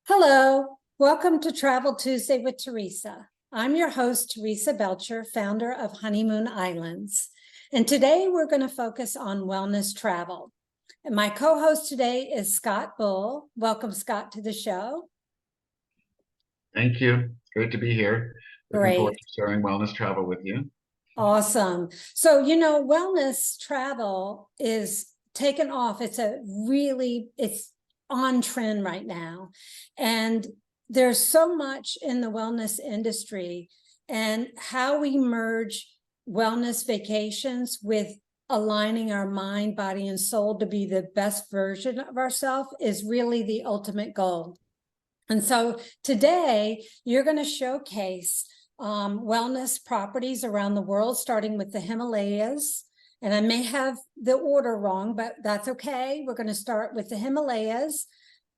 Hello, welcome to Travel Tuesday with Teresa. I'm your host, Teresa Belcher, founder of Honeymoon Islands. And today we're going to focus on wellness travel. And my co-host today is Scott Bull. Welcome, Scott, to the show. Thank you. It's great to be here. Looking forward Great. to sharing wellness travel with you. Awesome. So, wellness travel is taken off. It's on trend right now. And there's so much in the wellness industry and how we merge wellness vacations with aligning our mind, body, and soul to be the best version of ourselves is really the ultimate goal. And so today you're going to showcase wellness properties around the world, starting with the Himalayas. And I may have the order wrong, but that's okay. We're going to start with the Himalayas,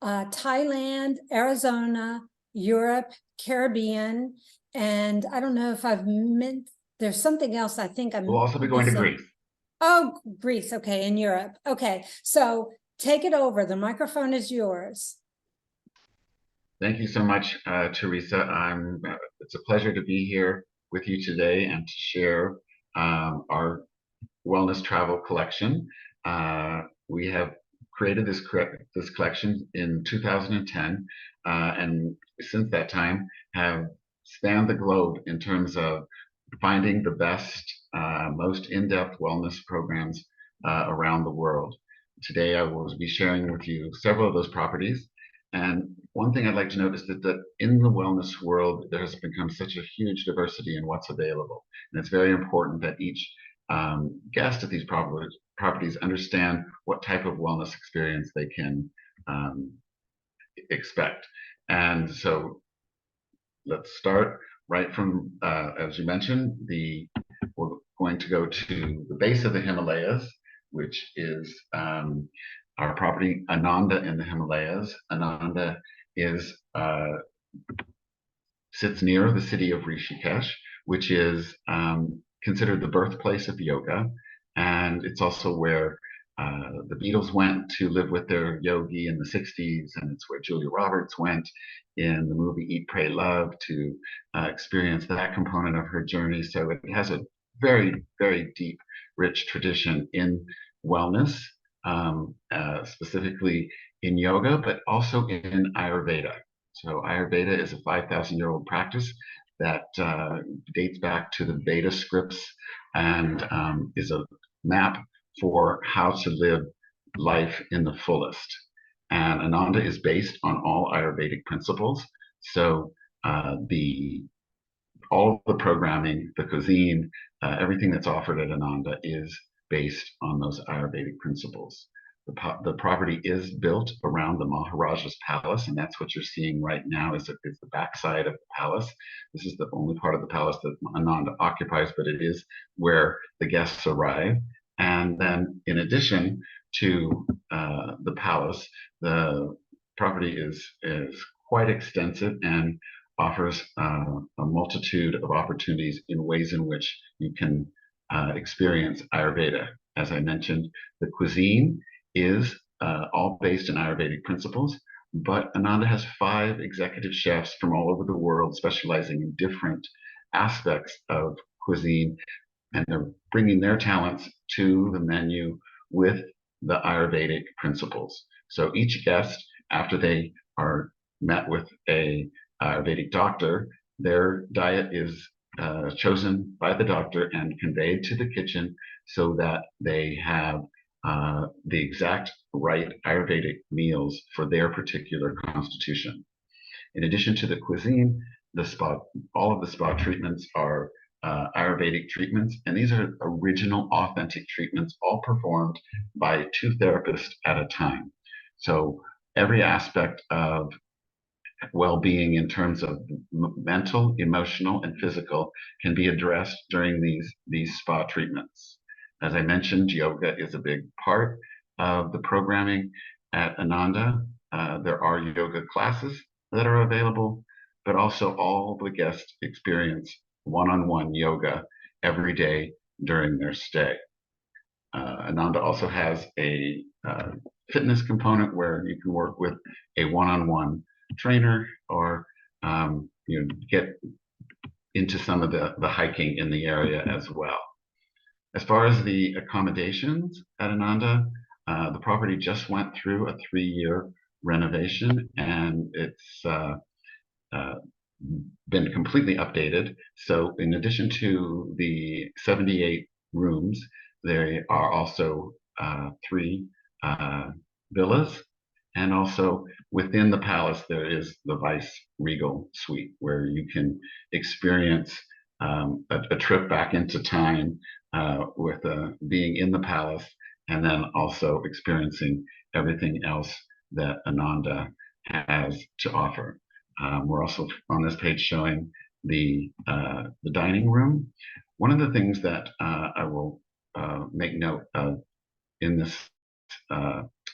Thailand, Arizona, Europe, Caribbean. And I don't know if I've meant, there's something else I think I'm We'll also be going to Greece. Oh, Greece. Okay. In Europe. Okay. So take it over. The microphone is yours. Thank you so much, Teresa. It's a pleasure to be here with you today and to share our wellness travel collection. We have created this collection in 2010, and since that time have spanned the globe in terms of finding the best, most in-depth wellness programs around the world. Today, I will be sharing with you several of those properties. And one thing I'd like to note is that in the wellness world, there has become such a huge diversity in what's available. And it's very important that each guest at these properties understand what type of wellness experience they can expect. And so let's start right from, as you mentioned, we're going to go to the base of the Himalayas, which is our property Ananda in the Himalayas. Ananda sits near the city of Rishikesh, which is considered the birthplace of yoga. And it's also where the Beatles went to live with their yogi in the 60s, and it's where Julia Roberts went in the movie Eat, Pray, Love to experience that component of her journey. So it has a very, very deep, rich tradition in wellness, specifically in yoga, but also in Ayurveda. So Ayurveda is a 5,000-year-old practice that dates back to the Veda scripts and is a map for how to live life in the fullest. And Ananda is based on all Ayurvedic principles. So all of the programming, the cuisine, everything that's offered at Ananda is based on those Ayurvedic principles. The property is built around the Maharaja's palace, and that's what you're seeing right now is the backside of the palace. This is the only part of the palace that Ananda occupies, but it is where the guests arrive. And then in addition to the palace, the property is quite extensive and offers a multitude of opportunities in ways in which you can experience Ayurveda. As I mentioned, the cuisine is all based in Ayurvedic principles, but Ananda has 5 executive chefs from all over the world specializing in different aspects of cuisine, and they're bringing their talents to the menu with the Ayurvedic principles. So each guest, after they are met with a Ayurvedic doctor, their diet is chosen by the doctor and conveyed to the kitchen so that they have the exact right Ayurvedic meals for their particular constitution. In addition to the cuisine, all of the spa treatments are Ayurvedic treatments, and these are original, authentic treatments, all performed by 2 therapists at a time. So every aspect of well-being in terms of mental, emotional, and physical can be addressed during these spa treatments. As I mentioned, yoga is a big part of the programming at Ananda. There are yoga classes that are available, but also all the guests experience one-on-one yoga every day during their stay. Ananda also has a fitness component where you can work with a one-on-one trainer, or get into some of the hiking in the area as well. As far as the accommodations at Ananda, the property just went through a 3-year renovation, and it's been completely updated. So in addition to the 78 rooms, there are also 3 villas, and also within the palace there is the Vice Regal Suite, where you can experience a trip back into time with being in the palace, and then also experiencing everything else that Ananda has to offer. We're also on this page showing the dining room. One of the things that I will make note of in this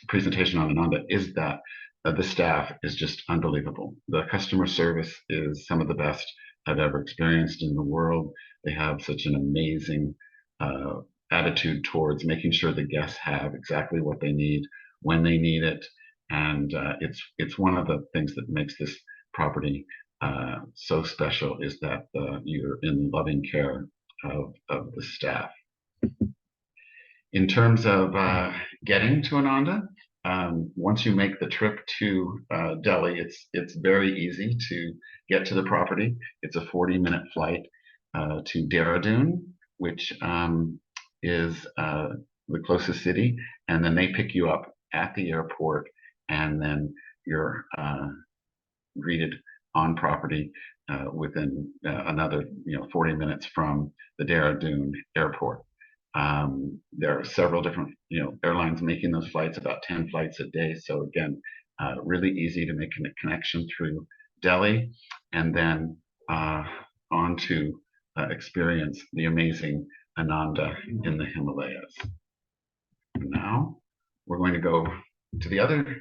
presentation on Ananda is that the staff is just unbelievable. The customer service is some of the best I've ever experienced in the world. They have such an amazing attitude towards making sure the guests have exactly what they need when they need it, and it's one of the things that makes this property so special, is that you're in loving care of the staff. In terms of getting to Ananda, once you make the trip to Delhi, it's very easy to get to the property. It's a 40-minute flight to Dehradun, which is the closest city, and then they pick you up at the airport, and then you're greeted on property within another 40 minutes from the Dehradun airport. There are several different airlines making those flights, about 10 flights a day. So again, really easy to make a connection through Delhi, and then on to experience the amazing Ananda in the Himalayas. Now we're going to go to the other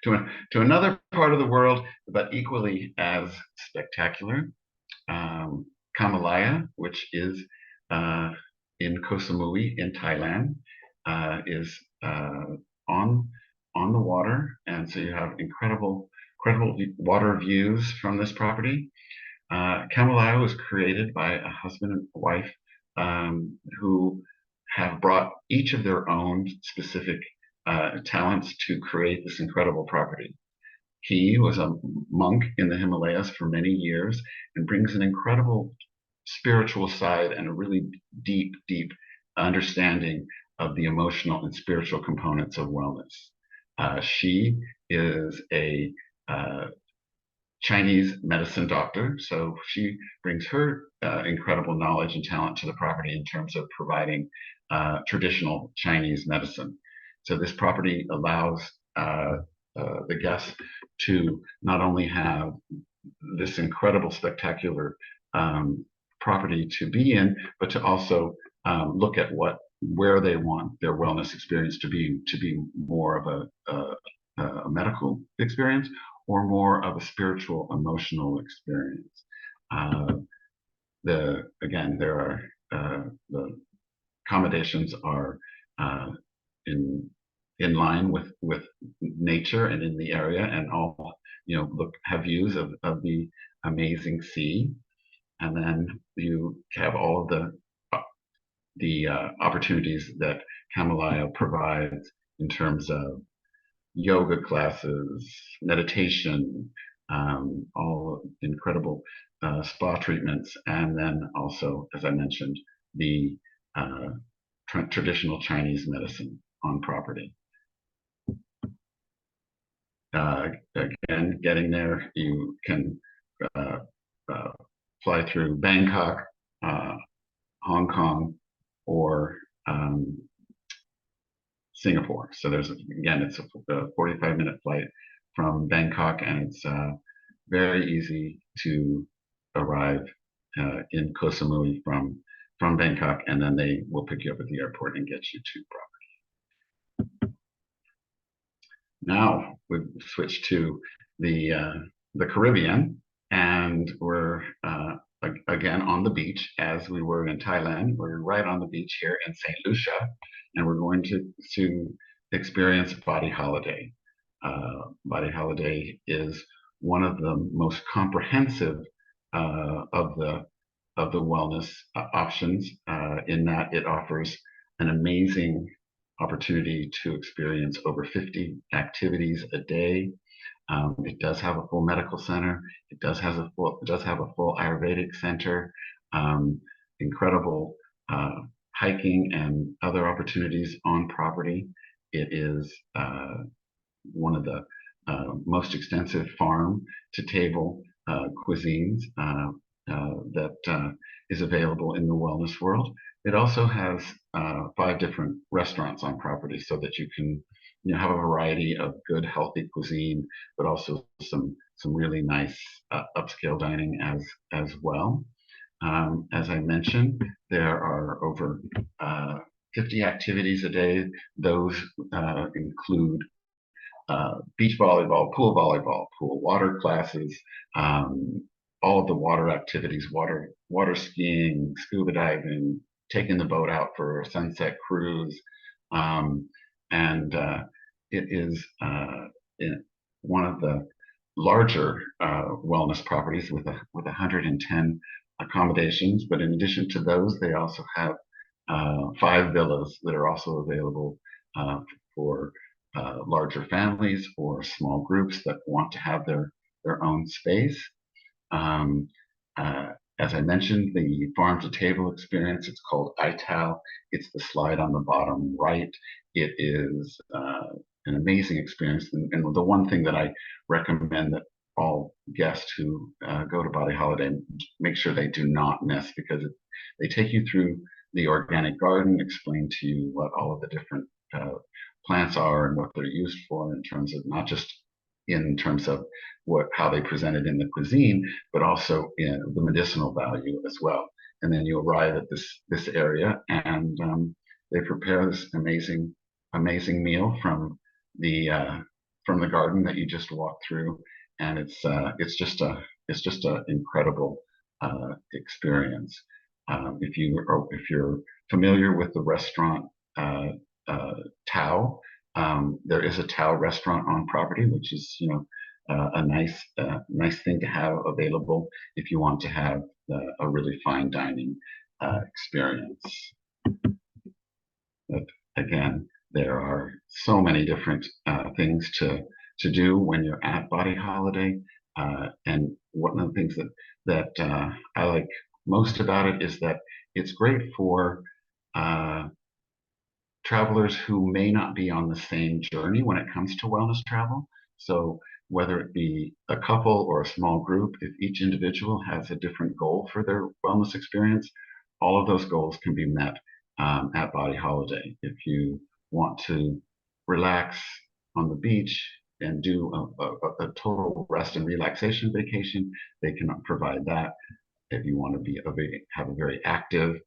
to another part of the world, but equally as spectacular. Kamalaya, which is in Koh Samui in Thailand, is on the water, and so you have incredible water views from this property. Kamalaya was created by a husband and wife who have brought each of their own specific talents to create this incredible property. He was a monk in the Himalayas for many years and brings an incredible spiritual side and a really deep understanding of the emotional and spiritual components of wellness. She is a Chinese medicine doctor, so she brings her incredible knowledge and talent to the property in terms of providing traditional Chinese medicine. So this property allows the guests to not only have this incredible, spectacular property to be in, but to also look at where they want their wellness experience to be more of a medical experience, or more of a spiritual, emotional experience. Again, there are the accommodations are in line with nature and in the area, and all have views of the amazing sea, and then you have all of the opportunities that Kamalaya provides in terms of yoga classes, meditation, all incredible spa treatments, and then also, as I mentioned, the traditional Chinese medicine on property. Again, getting there, you can fly through Bangkok, Hong Kong, or Singapore. So it's a 45-minute flight from Bangkok, and it's very easy to arrive in Koh Samui from Bangkok, and then they will pick you up at the airport and get you to property. Now we've switched to the Caribbean, and we're again on the beach as we were in Thailand. We're right on the beach here in St. Lucia, and we're going to experience Body Holiday. Body Holiday is one of the most comprehensive of the wellness options, in that it offers an amazing opportunity to experience over 50 activities a day. It does have a full medical center. It does have a full Ayurvedic center. Incredible hiking and other opportunities on property. It is one of the most extensive farm to table cuisines that is available in the wellness world. It also has 5 different restaurants on property, so that you can have a variety of good, healthy cuisine, but also some really nice upscale dining as well. As I mentioned, there are over 50 activities a day. Those include beach volleyball, pool water classes, all of the water activities, water skiing, scuba diving, taking the boat out for a sunset cruise. And it is one of the larger wellness properties with 110 accommodations. But in addition to those, they also have 5 villas that are also available for larger families or small groups that want to have their own space. As I mentioned, the farm to table experience, it's called ITAL. It's the slide on the bottom right. It is an amazing experience. And the one thing that I recommend that all guests who go to Bali Holiday make sure they do not miss, because they take you through the organic garden, explain to you what all of the different plants are and what they're used for, in terms of not just in terms of how they present it in the cuisine, but also in the medicinal value as well. And then you arrive at this area, and they prepare this amazing meal from the garden that you just walked through, and it's just a incredible experience. If you're familiar with the restaurant Tao, there is a Tao restaurant on property, which is a nice thing to have available if you want to have a really fine dining experience. But again, there are so many different things to do when you're at Bali Holiday, and one of the things that I like most about it is that it's great for travelers who may not be on the same journey when it comes to wellness travel. So whether it be a couple or a small group, if each individual has a different goal for their wellness experience, all of those goals can be met at Bali Holiday. If you want to relax on the beach and do a total rest and relaxation vacation, they can provide that. If you want to have a very active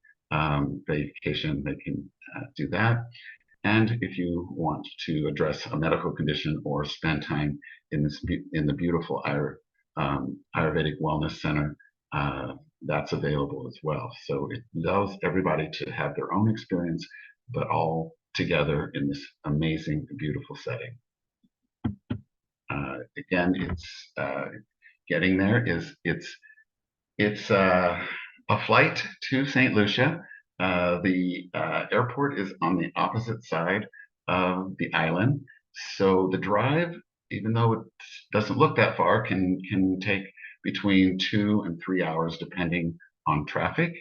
vacation, they can do that. And if you want to address a medical condition or spend time in the beautiful Ayurvedic Wellness Center, that's available as well. So it allows everybody to have their own experience, but all together in this amazing, beautiful setting. Again, it's getting there it's a flight to St. Lucia. The airport is on the opposite side of the island, so the drive, even though it doesn't look that far, can take between 2 and 3 hours depending on traffic.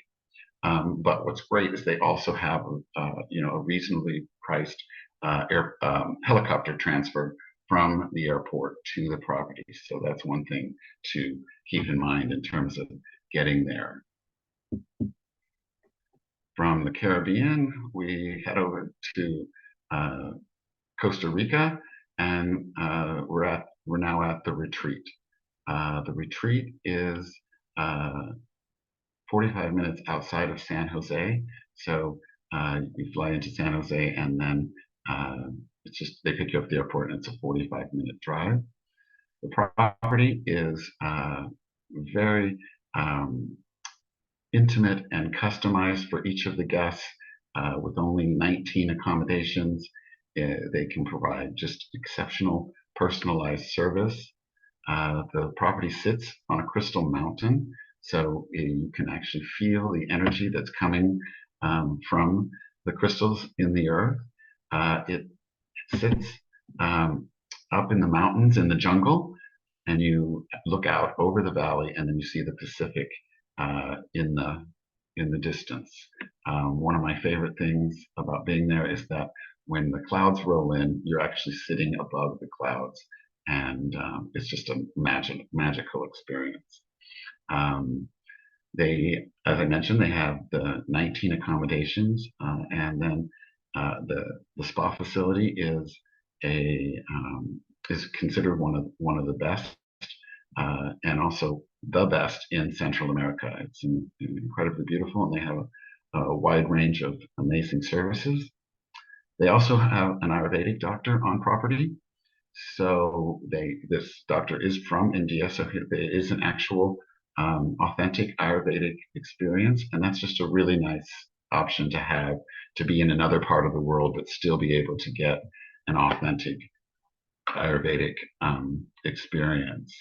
But what's great is they also have a reasonably priced helicopter transfer from the airport to the property. So that's one thing to keep in mind in terms of getting there. From the Caribbean, we head over to Costa Rica, and we're now at the retreat. The retreat is 45 minutes outside of San Jose. So you fly into San Jose, and then they pick you up at the airport, and it's a 45-minute drive. The property is very intimate and customized for each of the guests, with only 19 accommodations. They can provide just exceptional personalized service. The property sits on a crystal mountain, so you can actually feel the energy that's coming from the crystals in the earth. It sits up in the mountains in the jungle, and you look out over the valley, and then you see the Pacific in the distance. One of my favorite things about being there is that when the clouds roll in, you're actually sitting above the clouds, and it's just a magical experience. As I mentioned, they have the 19 accommodations, and then the spa facility is considered one of the best, and also the best in Central America. It's incredibly beautiful, and they have a wide range of amazing services. They also have an Ayurvedic doctor on property. So this doctor is from India, so it is an actual authentic Ayurvedic experience, and that's just a really nice option to have, to be in another part of the world but still be able to get an authentic Ayurvedic experience.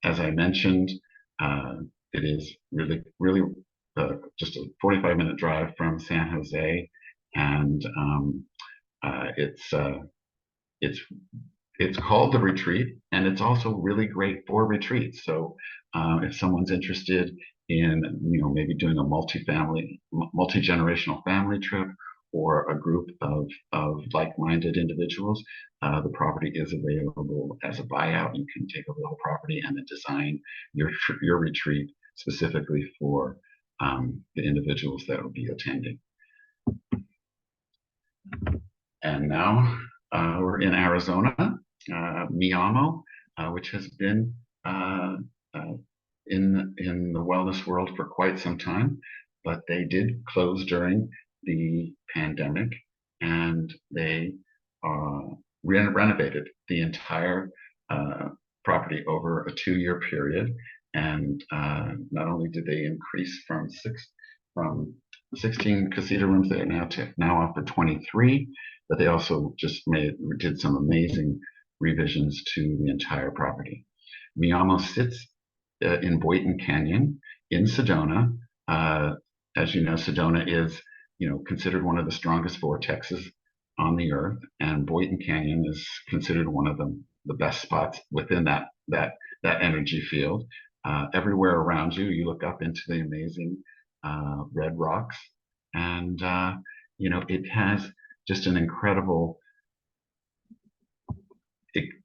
As I mentioned, it is really just a 45-minute drive from San Jose, and it's called the retreat, and it's also really great for retreats. So if someone's interested in maybe doing a multi-generational family trip, or a group of like-minded individuals, the property is available as a buyout. You can take over the whole property and then design your retreat specifically for the individuals that will be attending. And now we're in Arizona, Miyamo, which has been in the wellness world for quite some time, but they did close during the pandemic, and they renovated the entire property over a 2-year period. And not only did they increase from 16 casita rooms, they are now up to 23, but they also did some amazing revisions to the entire property. Miyamo sits in Boynton Canyon in Sedona. As you know, Sedona is considered one of the strongest vortexes on the earth, and Boynton Canyon is considered one of the best spots within that energy field. Everywhere around you, you look up into the amazing red rocks, and it has just an incredible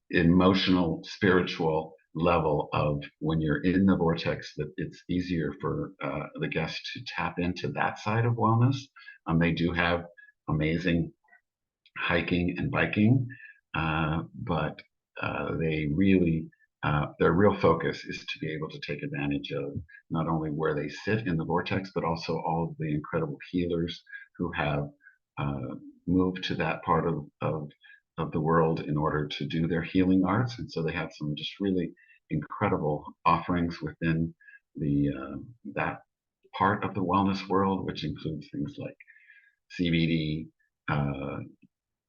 emotional, spiritual level of, when you're in the vortex, that it's easier for the guests to tap into that side of wellness. They do have amazing hiking and biking, but their real focus is to be able to take advantage of not only where they sit in the vortex, but also all of the incredible healers who have moved to that part of the world in order to do their healing arts. And so they have some just really incredible offerings within that part of the wellness world, which includes things like CBD,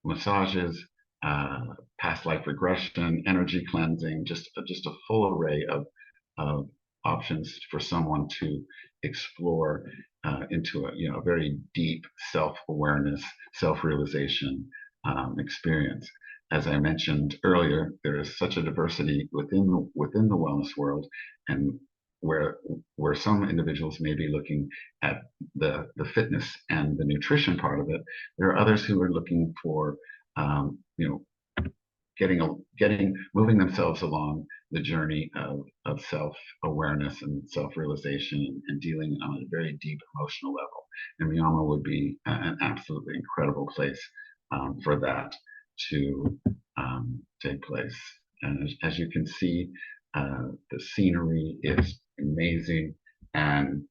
massages, past life regression, energy cleansing, just a full array of options for someone to explore into a very deep self-awareness, self-realization experience. As I mentioned earlier, there is such a diversity within the wellness world, and where some individuals may be looking at the fitness and the nutrition part of it, there are others who are looking for moving themselves along the journey of self-awareness and self-realization, and dealing on a very deep emotional level. And Miyamo would be an absolutely incredible place for that to take place. And as you can see, the scenery is amazing, and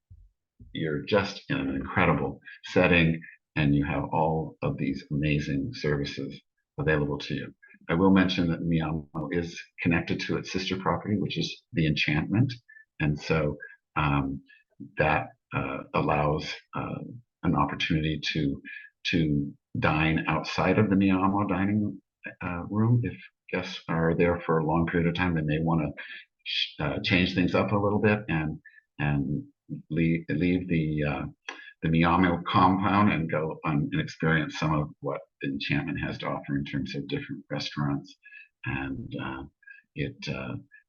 you're just in an incredible setting, and you have all of these amazing services available to you. I will mention that Miyamo is connected to its sister property, which is the Enchantment, and so that allows an opportunity to dine outside of the Miyamo dining room. If guests are there for a long period of time, they may want to change things up a little bit and leave the Miyamo compound and go and experience some of what Enchantment has to offer in terms of different restaurants. And it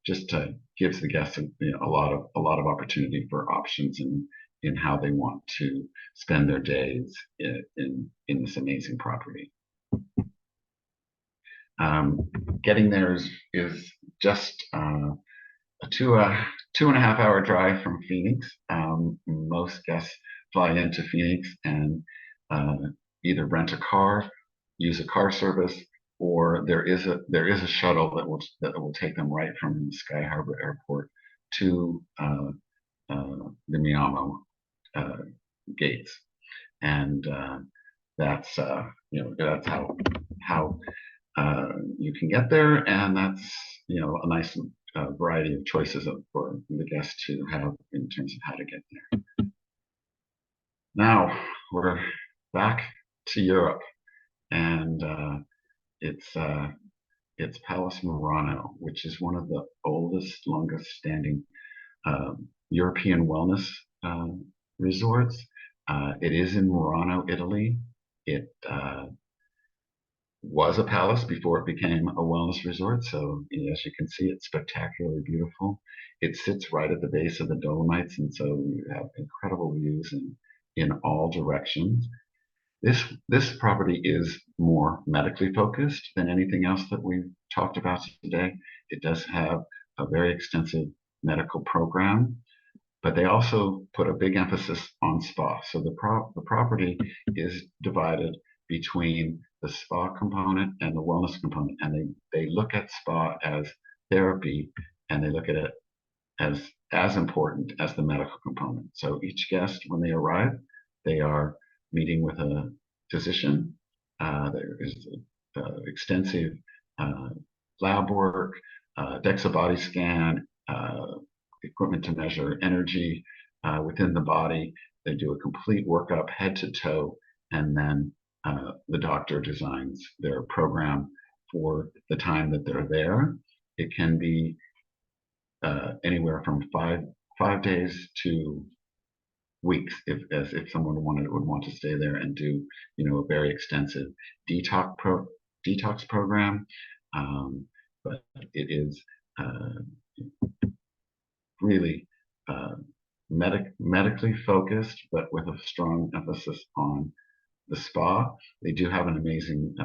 just gives the guests a lot of opportunity for options in how they want to spend their days in this amazing property. Getting there is just a 2.5 hour drive from Phoenix. Most guests fly into Phoenix and either rent a car, use a car service, or there is a shuttle that will take them right from Sky Harbor Airport to the Miyamo gates, and that's that's how you can get there, and that's a nice variety of choices for the guests to have in terms of how to get there. Now we're back to Europe, and it's Palace Murano, which is one of the oldest, longest standing European wellness resorts. It is in Murano, Italy. It was a palace before it became a wellness resort. So as you can see, it's spectacularly beautiful. It sits right at the base of the Dolomites, and so you have incredible views in all directions. This property is more medically focused than anything else that we've talked about today. It does have a very extensive medical program, but they also put a big emphasis on spa. So the property is divided between the spa component and the wellness component, and they look at spa as therapy, and they look at it as important as the medical component. So each guest, when they arrive, they are meeting with a physician. There is extensive lab work, DEXA body scan, equipment to measure energy within the body. They do a complete workup head to toe, and then the doctor designs their program for the time that they're there. It can be anywhere from five days to weeks if someone would want to stay there and do a very extensive detox program. But it is really medically focused, but with a strong emphasis on the spa. They do have an amazing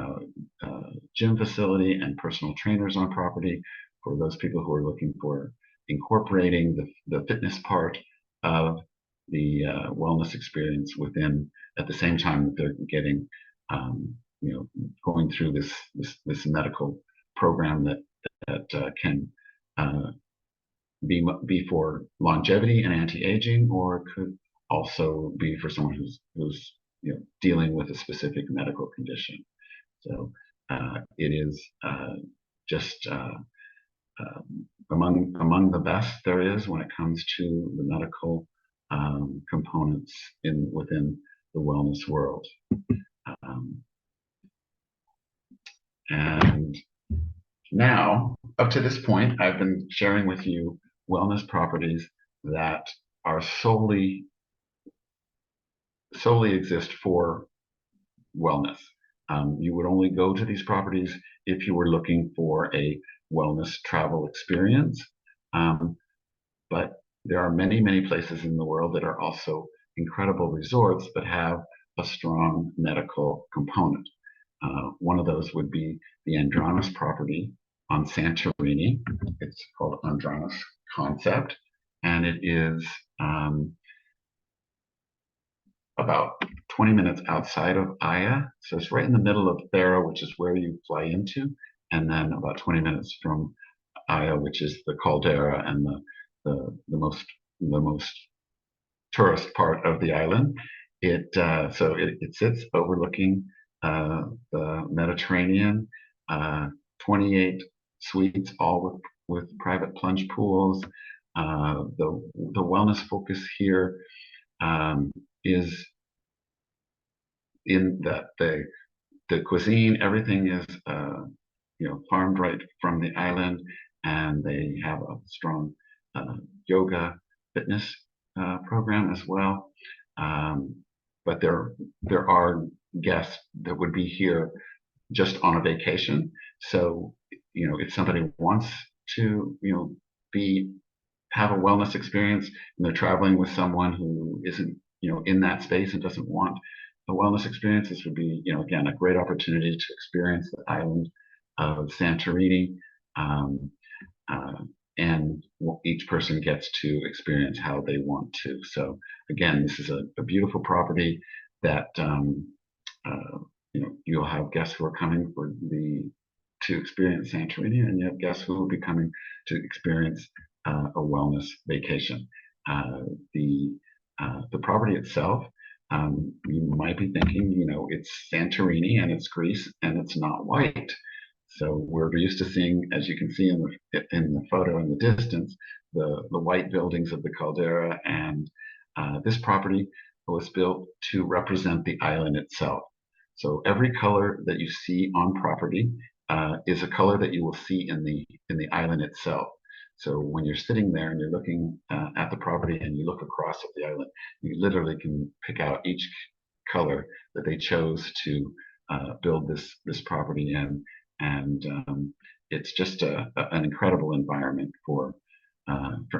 gym facility and personal trainers on property for those people who are looking for incorporating the fitness part of the wellness experience within, at the same time that they're getting going through this medical program that can be for longevity and anti-aging, or it could also be for someone who's dealing with a specific medical condition. So it is just among the best there is when it comes to the medical components within the wellness world. And now, up to this point, I've been sharing with you wellness properties that are solely exist for wellness. You would only go to these properties if you were looking for a wellness travel experience. But there are many, many places in the world that are also incredible resorts but have a strong medical component. One of those would be the Andranos property on Santorini. It's called Andranos Concept, and it is about 20 minutes outside of Aya. So it's right in the middle of Thera, which is where you fly into, and then about 20 minutes from Aya, which is the caldera and the most tourist part of the island. It sits overlooking the Mediterranean, 28 suites, all with private plunge pools. The wellness focus here is in that the cuisine, everything is farmed right from the island, and they have a strong yoga fitness program as well. But there are guests that would be here just on a vacation. So, if somebody wants to, be have a wellness experience and they're traveling with someone who isn't, in that space and doesn't want a wellness experience, this would be, again, a great opportunity to experience the island of Santorini. Um, uh, and each person gets to experience how they want to. So again, this is a beautiful property that you'll have guests who are coming to experience Santorini, and you have guests who will be coming to experience a wellness vacation. The property itself, you might be thinking, it's Santorini and it's Greece and it's not white. So we're used to seeing, as you can see in the photo in the distance, the white buildings of the caldera, and this property was built to represent the island itself. So every color that you see on property is a color that you will see in the island itself. So when you're sitting there and you're looking at the property and you look across at the island, you literally can pick out each color that they chose to build this property in. And it's just an incredible environment for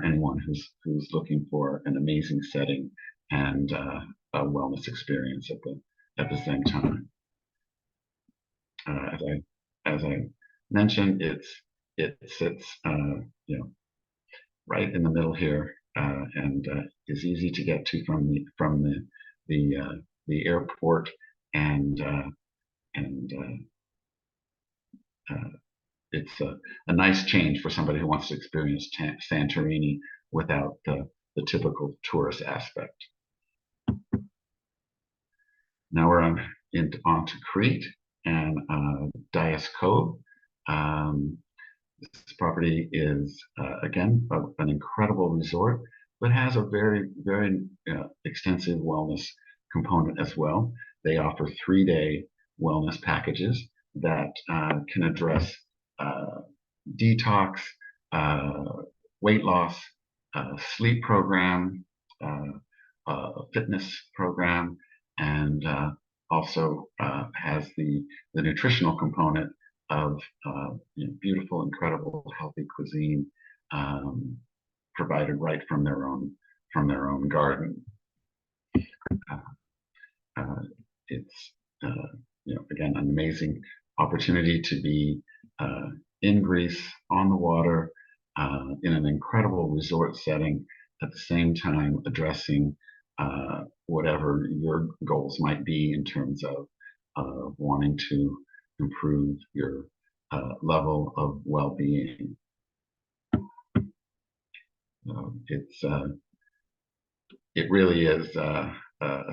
anyone who's looking for an amazing setting and a wellness experience at the same time. As I mentioned, it sits right in the middle here and is easy to get to from the airport, and it's a nice change for somebody who wants to experience Santorini without the typical tourist aspect. Now we're onto Crete and Dias Cove. This property is, again, an incredible resort, but has a very, very extensive wellness component as well. They offer 3-day wellness packages that can address detox, weight loss, sleep program, fitness program, and also has the nutritional component of beautiful, incredible, healthy cuisine provided right from their own garden. It's again, an amazing opportunity to be in Greece on the water in an incredible resort setting, at the same time addressing whatever your goals might be in terms of wanting to improve your level of well-being. It really is a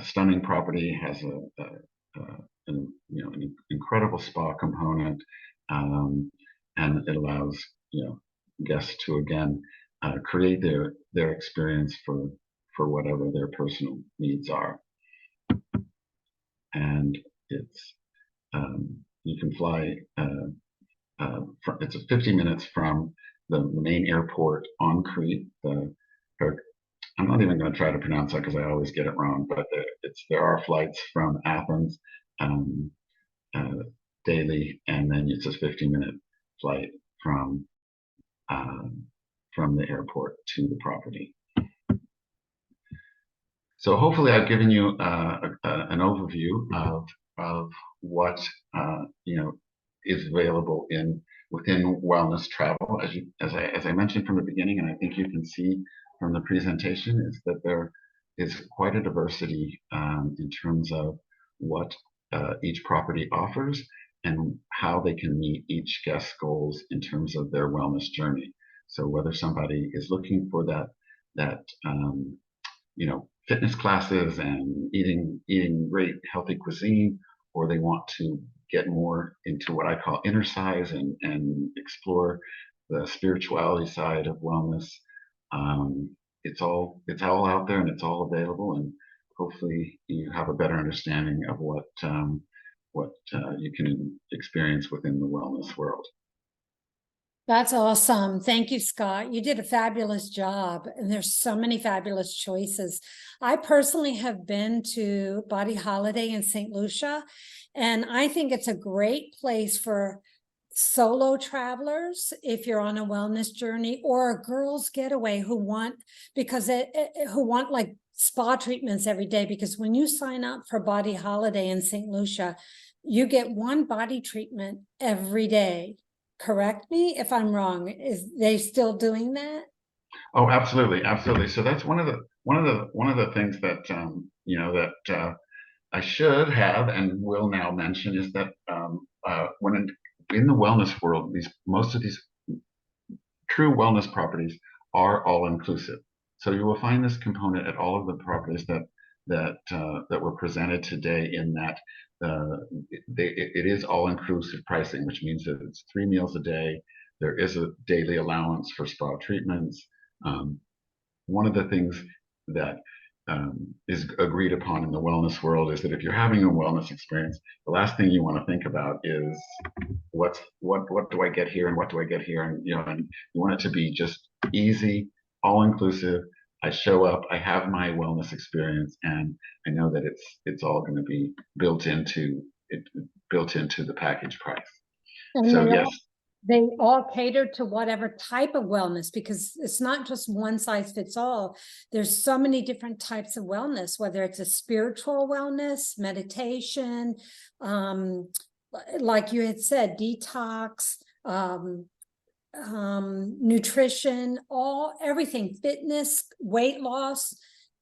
stunning property. It has an incredible spa component, and it allows guests to again create their experience for whatever their personal needs are. And it's you can fly. It's 50 minutes from the main airport on Crete. I'm not even going to try to pronounce that because I always get it wrong. But there are flights from Athens daily, and then it's a 50-minute flight from the airport to the property. So hopefully I've given you an overview of what is available within wellness travel. As I mentioned from the beginning, and I think you can see from the presentation, is that there is quite a diversity in terms of what each property offers and how they can meet each guest's goals in terms of their wellness journey. So whether somebody is looking for that fitness classes and eating great healthy cuisine, or they want to get more into what I call inner size and explore the spirituality side of wellness. It's all out there and it's all available, and hopefully you have a better understanding of what you can experience within the wellness world. That's awesome. Thank you, Scott. You did a fabulous job, and there's so many fabulous choices. I personally have been to Body Holiday in St. Lucia, and I think it's a great place for solo travelers if you're on a wellness journey, or a girls getaway who want, who want like spa treatments every day. Because when you sign up for Body Holiday in St. Lucia, you get one body treatment every day. Correct me if I'm wrong. Is they still doing that? Oh, absolutely, absolutely. So that's one of the things that I should have and will now mention is that when in the wellness world, most of these true wellness properties are all inclusive. So you will find this component at all of the properties that were presented today. In that it is all inclusive pricing, which means that it's 3 meals a day. There is a daily allowance for spa treatments. One of the things that is agreed upon in the wellness world is that if you're having a wellness experience, the last thing you want to think about is what do I get here and what do I get here, and and you want it to be just easy, all inclusive. I show up, I have my wellness experience, and I know that it's all going to be built into the package price. And So yes. they all cater to whatever type of wellness, because it's not just one size fits all. There's so many different types of wellness, whether it's a spiritual wellness, meditation, like you had said, detox, nutrition, everything, fitness, weight loss,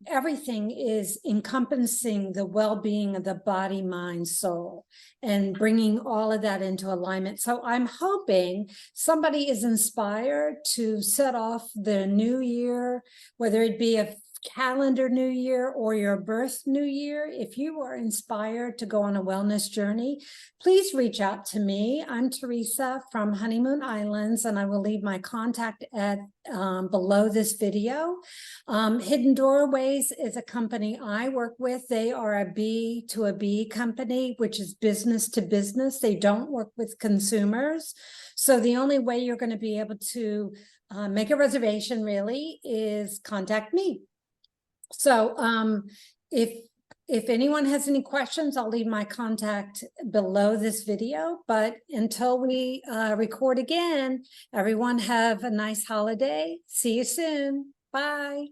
everything is encompassing the well-being of the body, mind, soul, and bringing all of that into alignment. So I'm hoping somebody is inspired to set off the new year, whether it be a calendar new year or your birth new year. If you are inspired to go on a wellness journey, please reach out to me. I'm Teresa from Honeymoon Islands, and I will leave my contact at below this video. Hidden Doorways is a company I work with. They are a B to a B company, which is business to business. They don't work with consumers. So the only way you're going to be able to make a reservation really is contact me. So if anyone has any questions, I'll leave my contact below this video. But until we record again, everyone have a nice holiday. See you soon. Bye.